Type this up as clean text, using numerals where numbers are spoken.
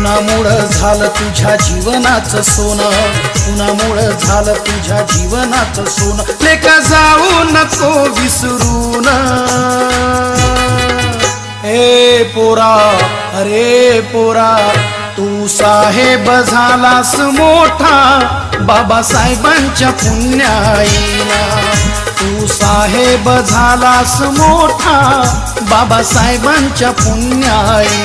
कुणामुळं झालं तुझ्या जीवनाचं सोनं, कुणामुळं झालं तुझ्या जीवनाचं सोनं, लेका जाऊ नको विसरून। ए पोरा, अरे पोरा, तू साहेब झालास मोठा बाबासाहेबांच्या पुण्याईला, तू साहेब झालास मोठा बाबासाहेबांच्या पुण्याईला।